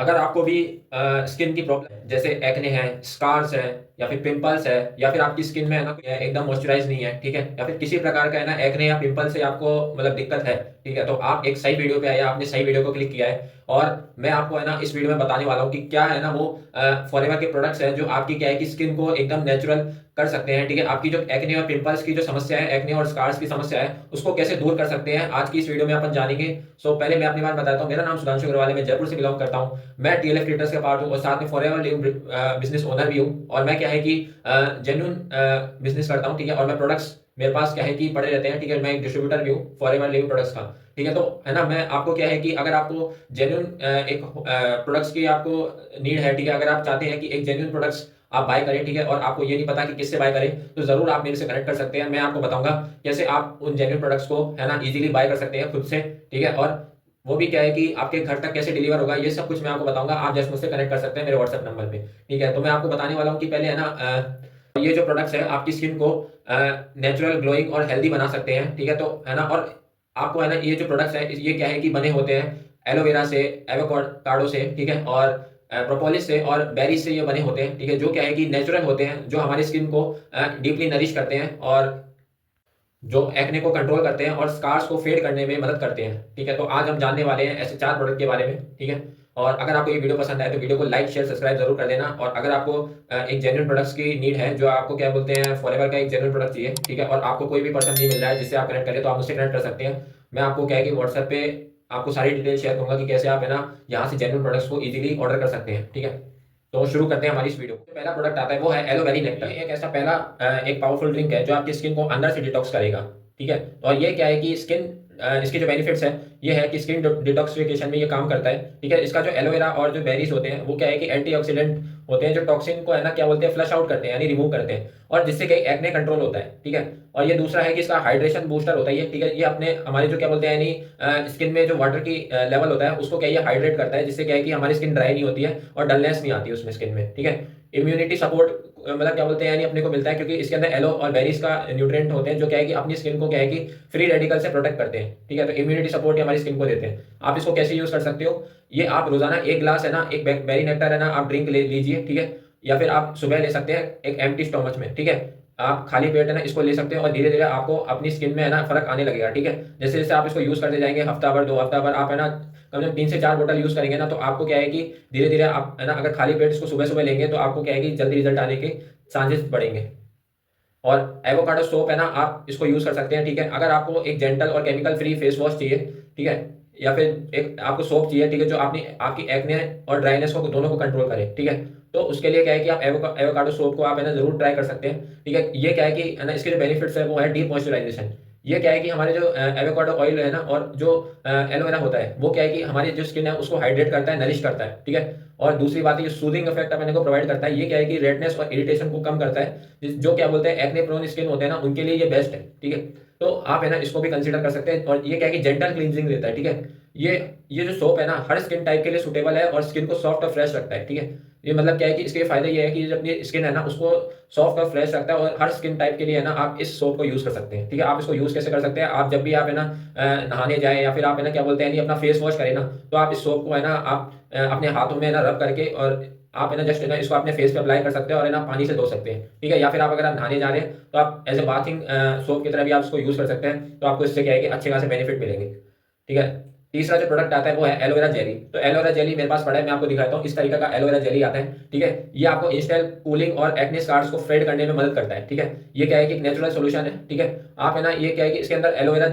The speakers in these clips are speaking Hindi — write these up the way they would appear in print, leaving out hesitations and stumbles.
अगर आपको भी स्किन की प्रॉब्लम जैसे एक्ने है, स्कार्स है, या फिर पिंपल्स है, या फिर आपकी स्किन में है ना एकदम मॉइस्चराइज नहीं है, ठीक है, या फिर किसी प्रकार का है ना एक्ने या पिंपल से आपको मतलब दिक्कत है, ठीक है, तो आप एक सही वीडियो पे आए, आपने सही वीडियो को क्लिक किया है। और मैं आपको है ना इस वीडियो में बताने वाला हूँ कि क्या है ना वो फॉरएवर के प्रोडक्ट्स हैं जो आपकी क्या है कि स्किन को एकदम नेचुरल कर सकते हैं, ठीक है। आपकी जो एक्ने और पिंपल्स की जो समस्या है, एक्ने और स्कार्स की समस्या है, उसको कैसे दूर कर सकते हैं आज की इस वीडियो में अपन जानेंगे। सो पहले मैं अपनी बात बताता हूँ। मेरा नाम सुधांशु अग्रवाल है, मैं जयपुर से बिलोंग करता हूँ। मैं टीएलएफ क्रिएटर्स का पार्ट हूँ और साथ में फॉरएवर लिव बिजनेस ओनर भी हूँ। और मैं क्या है कि जेन्युइन बिजनेस करता हूँ, ठीक है। और मैं प्रोडक्ट्स मेरे पास क्या है कि पड़े रहते हैं, ठीक है। मैं एक डिस्ट्रीब्यूटर भी हूँ फॉरएवर लिव प्रोडक्ट्स का, ठीक है। तो है ना मैं आपको क्या है कि अगर आपको जेन्युइन एक प्रोडक्ट्स की आपको नीड है, ठीक है, अगर आप चाहते हैं कि एक जेन्युइन प्रोडक्ट्स आप बाय करें, ठीक है, और आपको ये नहीं पता कि किससे बाय करें, तो जरूर आप मेरे से कनेक्ट कर सकते हैं। मैं आपको बताऊंगा कैसे आप उन जेन्युइन प्रोडक्ट्स को है ना इजीली बाय कर सकते हैं खुद से, ठीक है। और वो भी क्या है कि आपके घर तक कैसे डिलीवर होगा, ये सब कुछ मैं आपको बताऊंगा। आप जस्ट मुझसे कनेक्ट कर सकते हैं मेरे व्हाट्सएप नंबर पे, ठीक है। तो मैं आपको बताने वाला हूँ कि पहले है ना ये जो प्रोडक्ट्स है आपकी स्किन को नेचुरल ग्लोइंग और हेल्दी बना सकते हैं, ठीक है। तो है ना, और आपको है ना ये जो प्रोडक्ट्स है ये क्या है कि बने होते हैं एलोवेरा से, एवोकाडो से, ठीक है, और प्रोपोलिस से और बेरीज से ये बने होते हैं, ठीक है, जो क्या है कि नेचुरल होते हैं, जो हमारी स्किन को डीपली नरिश करते हैं और जो एक्ने को कंट्रोल करते हैं और स्कार्स को फेड करने में मदद करते हैं, ठीक है। तो आज हम जानने वाले हैं ऐसे 4 प्रोडक्ट के बारे में, ठीक है। और अगर आपको ये वीडियो पसंद आए तो वीडियो को लाइक शेयर सब्सक्राइब जरूर कर देना। और अगर आपको एक जेन्युइन प्रोडक्ट्स की नीड है, जो आपको क्या बोलते हैं फॉरएवर का एक जेन्युइन प्रोडक्ट चाहिए, ठीक है, और आपको कोई भी पर्सन नहीं मिल रहा है जिससे आप कनेक्ट करें, तो आप मुझसे कनेक्ट कर सकते हैं। मैं आपको क्या है कि व्हाट्सएप पे आपको सारी डिटेल शेयर करूंगा कि कैसे आप है ना यहाँ से जेन्युइन प्रोडक्ट्स को इजीली ऑर्डर कर सकते हैं, ठीक है। तो शुरू करते हैं हमारी इस वीडियो को। जो पहला प्रोडक्ट आता है वो है एलोवेरी नेक्टर। ये एक ऐसा पहला एक पावरफुल ड्रिंक है जो आपकी स्किन को अंदर से डिटॉक्स करेगा, ठीक है। और ये क्या है कि स्किन इसके जो बेनिफिट्स हैं ये है कि स्किन डिटॉक्सिफिकेशन में ये काम करता है, ठीक है। इसका जो एलोवेरा और जो बेरीज होते हैं वो क्या है कि एंटीऑक्सीडेंट होते हैं, जो टॉक्सिन को है ना क्या बोलते हैं फ्लश आउट करते हैं, यानी रिमूव करते हैं, और जिससे कि एक्ने कंट्रोल होता है, ठीक है। और ये दूसरा है कि इसका हाइड्रेशन बूस्टर होता है ये, ठीक है। ये अपने हमारे जो क्या बोलते हैं यानी स्किन में जो वाटर की लेवल होता है उसको क्या ये हाइड्रेट करता है, जिससे क्या है कि हमारी स्किन ड्राई नहीं होती है और डलनेस नहीं आती है उसमें स्किन में, ठीक है। इम्यूनिटी सपोर्ट मतलब क्या बोलते हैं यानी अपने को मिलता है, क्योंकि इसके अंदर एलो और बेरीज का न्यूट्रिएंट होते हैं जो क्या है कि अपनी स्किन को क्या है कि फ्री रेडिकल से प्रोटेक्ट करते हैं, ठीक है। तो इम्यूनिटी सपोर्ट हमारी स्किन को देते हैं। आप इसको कैसे यूज कर सकते हो, ये आप रोजाना एक ग्लास है ना एक बेरी नेक्टर है ना आप ड्रिंक ले लीजिए, ठीक है। या फिर आप सुबह ले सकते हैं एक एम्प्टी स्टोमच में, ठीक है। आप खाली पेट है ना इसको ले सकते हैं और धीरे धीरे आपको अपनी स्किन में है ना फर्क आने लगेगा, ठीक है। जैसे जैसे आप इसको यूज करते जाएंगे, हफ्ता भर 2 हफ्ता भर आप है ना कम से कम 3 से 4 बोतल यूज करेंगे ना, तो आपको क्या है कि धीरे धीरे आप है ना अगर खाली पेट इसको सुबह सुबह लेंगे तो आपको क्या है कि जल्दी रिजल्ट आने के चांसेस बढ़ेंगे। और एवोकाडो सोप है ना आप इसको यूज कर सकते हैं, ठीक है। अगर आपको एक जेंटल और केमिकल फ्री फेस वॉश चाहिए, ठीक है, या फिर एक आपको सोप चाहिए, ठीक है, जो आपने आपकी एक्ने और ड्राइनेस को दोनों को कंट्रोल करे, ठीक है, तो उसके लिए क्या है कि आप एवोकाडो सोप को आप है ना जरूर ट्राई कर सकते हैं, ठीक है। ये क्या है कि है ना इसके जो बेनिफिट्स है वो है डीप मॉइस्चराइजेशन। ये क्या है कि हमारे जो एवोकाडो ऑयल है ना और जो एलोवेरा होता है वो क्या है कि हमारी जो स्किन है उसको हाइड्रेट करता है, नरिश करता है, ठीक है। और दूसरी बात ये सूदिंग इफेक्ट अपने को प्रोवाइड करता है। ये क्या है कि रेडनेस और इरिटेशन को कम करता है, जो क्या बोलते हैं एक्ने प्रोन स्किन होते हैं ना उनके लिए ये बेस्ट है, ठीक है। तो आप है ना इसको भी कंसीडर कर सकते हैं। और ये क्या है कि जेंटल क्लींजिंग देता है, ठीक है। ये ये जो सोप है ना हर स्किन टाइप के लिए सुटेबल है और स्किन को सॉफ्ट और फ्रेश रखता है, ठीक है। ये मतलब क्या है कि इसके फायदे ये है कि जो अपनी स्किन है ना उसको सॉफ्ट और फ्रेश रखता है, और हर स्किन टाइप के लिए है ना आप इस सोप को यूज कर सकते हैं, ठीक है। आप इसको यूज कैसे कर सकते हैं, आप जब भी आप है ना नहाने जाए या फिर आप है ना क्या बोलते हैं अपना फेस वॉश करें ना, तो आप इस सोप को है ना आप अपने हाथों में ना रब करके और आप है ना जस्ट है ना इसको अपने फेस पे अप्लाई कर सकते हैं और है ना पानी से धो सकते हैं, ठीक है। या फिर आप अगर आप नहाने जा रहे हैं तो आप एज ए बाथिंग सोप की तरह भी आप इसको यूज कर सकते हैं, तो आपको इससे क्या है कि अच्छे खासे बेनिफिट मिलेंगे, ठीक है। तीसरा जो प्रोडक्ट आता है वो है एलोवेरा जेली। तो एलोवेरा जेली मेरे पास पड़ा है, मैं आपको दिखाता हूँ। इस तरीके का एलोवेरा जेली आता है, ठीक है। ये आपको इंस्टेंट कूलिंग और एक्ने स्कार्स को फेड करने में मदद करता है, ठीक है। ये क्या है कि एक नेचुरल सोल्यूशन है, ठीक है। आप है ना ये क्या है कि इसके अंदर एलोवेरा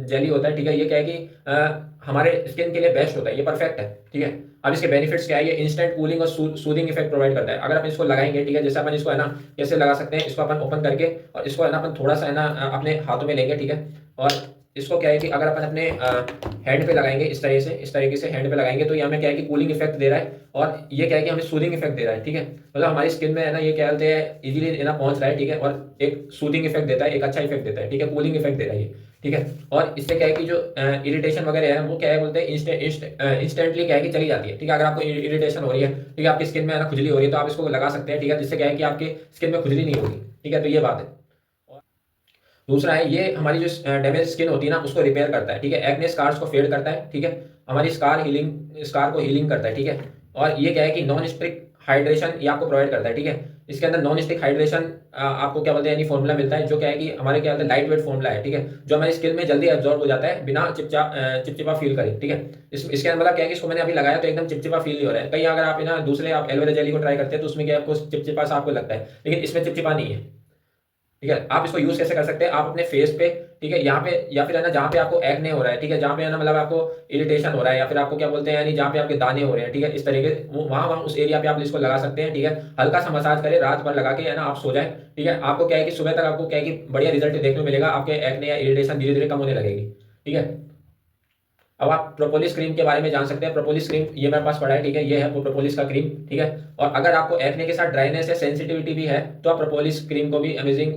जेली होता है, ठीक है। ये क्या है कि हमारे स्किन के लिए बेस्ट होता है, ये परफेक्ट है, ठीक है। अब इसके बेनिफिट्स क्या है, ये इंस्टेंट कूलिंग और सूदिंग इफेक्ट प्रोवाइड करता है। अगर अपन इसको लगाएंगे, ठीक है, जैसे अपन इसको है ना कैसे लगा सकते हैं, इसको अपन ओपन करके और इसको है ना अपन थोड़ा सा है ना अपने हाथों में लेंगे, ठीक है। और इसको क्या है कि अगर अपन अपने हैंड पे लगाएंगे इस तरीके से हैंड पे लगाएंगे तो ये हमें क्या है कि कूलिंग इफेक्ट दे रहा है, और ये क्या है कि हमें सूदिंग इफेक्ट दे रहा है, ठीक है। मतलब हमारी स्किन में है ना ये क्या बोलते हैं इजीली ना पहुंच रहा है, ठीक है। और एक सूदिंग इफेक्ट देता है, एक अच्छा इफेक्ट देता है, ठीक है, कूलिंग इफेक्ट दे रहा है ये, ठीक है। और इससे क्या है कि जो इरिटेशन वगैरह है वो क्या है बोलते हैं इंस्टेंटली क्या है कि चली जाती है, ठीक है। अगर आपको इरिटेशन हो रही है, ठीक है, आपकी स्किन में है ना खुजली हो रही है, तो आप इसको लगा सकते हैं, ठीक है, जिससे क्या है कि आपकी स्किन में खुजली नहीं होगी, ठीक है। तो ये बात है। दूसरा है ये हमारी जो डैमेज स्किन होती है ना उसको रिपेयर करता है, ठीक है। एक्ने स्कार्स को फेड करता है, ठीक है। हमारी स्कार को हीलिंग करता है, ठीक है। और ये क्या है कि नॉन स्टिक हाइड्रेशन ये आपको प्रोवाइड करता है, ठीक है। इसके अंदर नॉन स्टिक हाइड्रेशन आपको क्या बोलते हैं यानी फॉर्मूला मिलता है, जो क्या है कि हमारे क्या बोलते हैं लाइट वेट फॉर्मूला है, ठीक है, जो हमारी स्किन में जल्दी एब्जॉर्ब हो जाता है बिना चिपचिपा फील करे, ठीक है। इसके अंदर मतलब क्या है कि इसको मैंने अभी लगाया तो एकदम चिपचिपा फील नहीं हो रहा है। कहीं अगर आप ना दूसरे आप एलोवेरा जेली को ट्राई करते हैं तो उसमें क्या आपको चिपचिपा सा आपको लगता है, लेकिन इसमें चिपचिपा नहीं है, ठीक है। आप इसको यूज कैसे कर सकते हैं, आप अपने फेस पे, ठीक है, यहाँ पे या फिर है ना जहाँ पे आपको एक्ने हो रहा है, ठीक है, जहाँ पे है ना मतलब आपको इरिटेशन हो रहा है या फिर आपको क्या बोलते हैं यानी जहाँ पे आपके दाने हो रहे हैं, ठीक है, इस तरीके वहाँ वहाँ उस एरिया पे आप इसको लगा सकते हैं, ठीक है। हल्का सा मसाज करें, रात भर लगा के है ना आप सो जाए, ठीक है। आपको क्या है कि सुबह तक आपको क्या है कि बढ़िया रिजल्ट देखने को मिलेगा, आपके एक्ने या इरिटेशन धीरे धीरे कम होने लगेगी, ठीक है। अब आप प्रोपोलिस क्रीम के बारे में जान सकते हैं। प्रोपोलिस क्रीम ये मेरे पास पड़ा है, ठीक है, ये है वो प्रोपोलिस का क्रीम, ठीक है। और अगर आपको एक्ने के साथ ड्राइनेस या सेंसिटिविटी भी है तो आप प्रोपोलिस क्रीम को भी अमेजिंग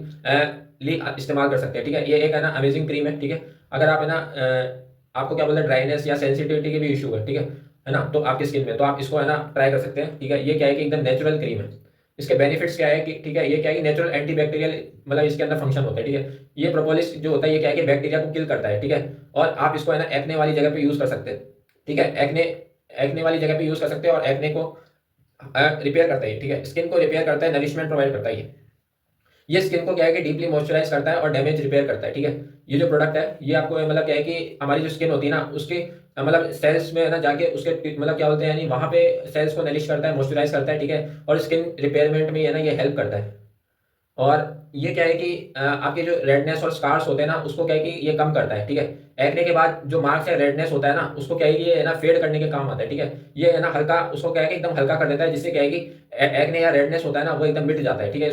ली इस्तेमाल कर सकते हैं, ठीक है। ये एक है ना अमेजिंग क्रीम है, ठीक है। अगर आप है ना आपको क्या बोलते हैं ड्राइनेस या सेंसिटिविटी के भी इशू है ना, तो आपकी स्किन में तो आप इसको है ना ट्राई कर सकते हैं, ठीक है। ये क्या है कि एकदम नेचुरल क्रीम है। इसके बेनिफिट्स क्या है कि ठीक है, ये क्या है कि नेचुरल एंटीबैक्टीरियल मतलब इसके अंदर फंक्शन होता है, ठीक है। ये प्रोपोलिस जो होता है ये क्या है कि बैक्टीरिया को किल करता है, ठीक है। और आप इसको है ना एक्ने वाली जगह पे यूज कर सकते हैं, ठीक है। एक्ने एक्ने वाली जगह पे यूज कर सकते हैं और एक्ने को रिपेयर करता है, ठीक है, स्किन को रिपेयर करता है, नरिशमेंट प्रोवाइड करता है ये स्किन को क्या है कि डीपली मॉइस्चराइज करता है और डैमेज रिपेयर करता है, ठीक है। ये जो प्रोडक्ट है ये आपको मतलब क्या है कि हमारी जो स्किन होती है ना उसके मतलब सेल्स में है ना जाके उसके मतलब क्या बोलते हैं यानी वहां पे सेल्स को नरिश करता है, मॉइस्चराइज करता है, ठीक है। और स्किन रिपेयरमेंट में है ना ये हेल्प करता है। और ये क्या है कि आपके जो रेडनेस और स्कार्स होते हैं ना उसको क्या है कि ये कम करता है, ठीक है। एक्ने के बाद जो मार्क्स या रेडनेस होता है ना उसको क्या है कि ये है ना फेड करने के काम आता है, ठीक है। ये है ना हल्का उसको क्या है कि एकदम हल्का कर देता है, जिससे क्या है कि एक्ने या रेडनेस होता है ना वो एकदम मिट जाता है, ठीक है।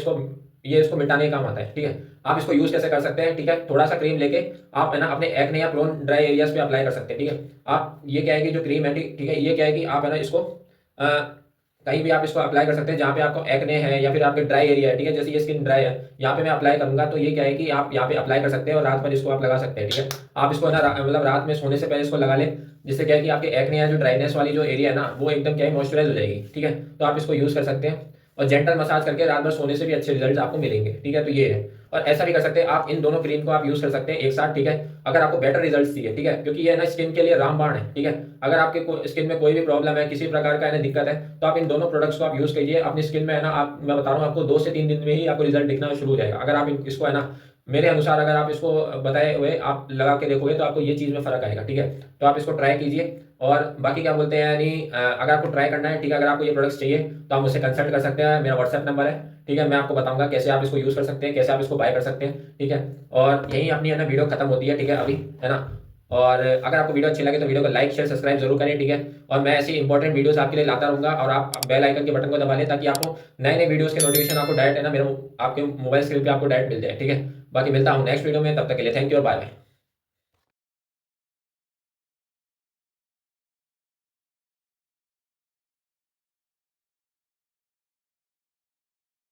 इसको मिटाने का काम आता है, ठीक है। आप इसको यूज कैसे कर सकते हैं, ठीक है, थोड़ा सा क्रीम लेके आप है ना अपने एक्ने या प्रोन ड्राई एरियाज पे अप्लाई कर सकते हैं, ठीक है। आप ये क्या है कि जो क्रीम है, ठीक है, ये क्या है कि आप है ना इसको कहीं भी आप इसको अप्लाई कर सकते हैं जहाँ पे आपको एक्ने है या फिर आपके ड्राई एरिया है, ठीक है। जैसे ये स्किन ड्राई है, यहाँ पे मैं अप्लाई करूंगा तो ये क्या है कि आप यहाँ पे अप्लाई कर सकते हैं और रात भर इसको आप लगा सकते हैं, ठीक है। आप इसको ना मतलब रात में सोने से पहले इसको लगा लें, जिससे क्या है कि आपके एक्ने या जो ड्राइनेस वाली जो एरिया है ना वो एकदम क्या है मॉइस्चराइज हो जाएगी, ठीक है। तो आप इसको यूज कर सकते हैं और जेंटल मसाज करके रात भर सोने से भी अच्छे रिजल्ट आपको मिलेंगे, ठीक है। तो ये है। और ऐसा भी कर सकते हैं आप इन दोनों क्रीम को आप यूज कर सकते हैं एक साथ, ठीक है, अगर आपको बेटर रिजल्ट चाहिए, ठीक है, क्योंकि ये ना स्किन के लिए रामबाण है, ठीक है। अगर आपके स्किन में कोई भी प्रॉब्लम है, किसी प्रकार का है ना दिक्कत है, तो आप इन दोनों प्रोडक्ट्स को आप यूज कीजिए अपनी स्किन में है ना। आप मैं बता रहा हूँ आपको 2 से 3 दिन में ही आपको रिजल्ट दिखना शुरू हो जाएगा। अगर आप इसको है ना मेरे अनुसार अगर आप इसको बताए हुए आप लगा के देखोगे तो आपको ये चीज़ में फ़र्क आएगा, ठीक है। तो आप इसको ट्राई कीजिए और बाकी क्या बोलते हैं यानी अगर आपको ट्राई करना है, ठीक है, अगर आपको ये प्रोडक्ट्स चाहिए तो आप मुझसे कंसल्ट कर सकते हैं। मेरा व्हाट्सएप नंबर है, ठीक है, मैं आपको बताऊंगा कैसे आप इसको यूज़ कर सकते हैं, कैसे आप इसको बाय कर सकते हैं, ठीक है। और यही अपनी है ना वीडियो खत्म होती है, ठीक है, अभी है ना। और अगर आपको वीडियो अच्छी लगे तो वीडियो को लाइक शेयर सब्सक्राइब जरूर करें, ठीक है। और मैं ऐसी इंपॉर्टेंट वीडियोस आपके लिए लाता रहूंगा और आप बेल आइकन के बटन को दबा लें ताकि आपको नए नए वीडियोस के नोटिफिकेशन आपको डायरेक्ट है ना मेरे आपके मोबाइल स्क्रीन पे आपको डायरेक्ट मिल जाए, ठीक है। बाकी मिलता हूँ नेक्स्ट वीडियो में, तब तक के लिए थैंक यू और बाय बाय।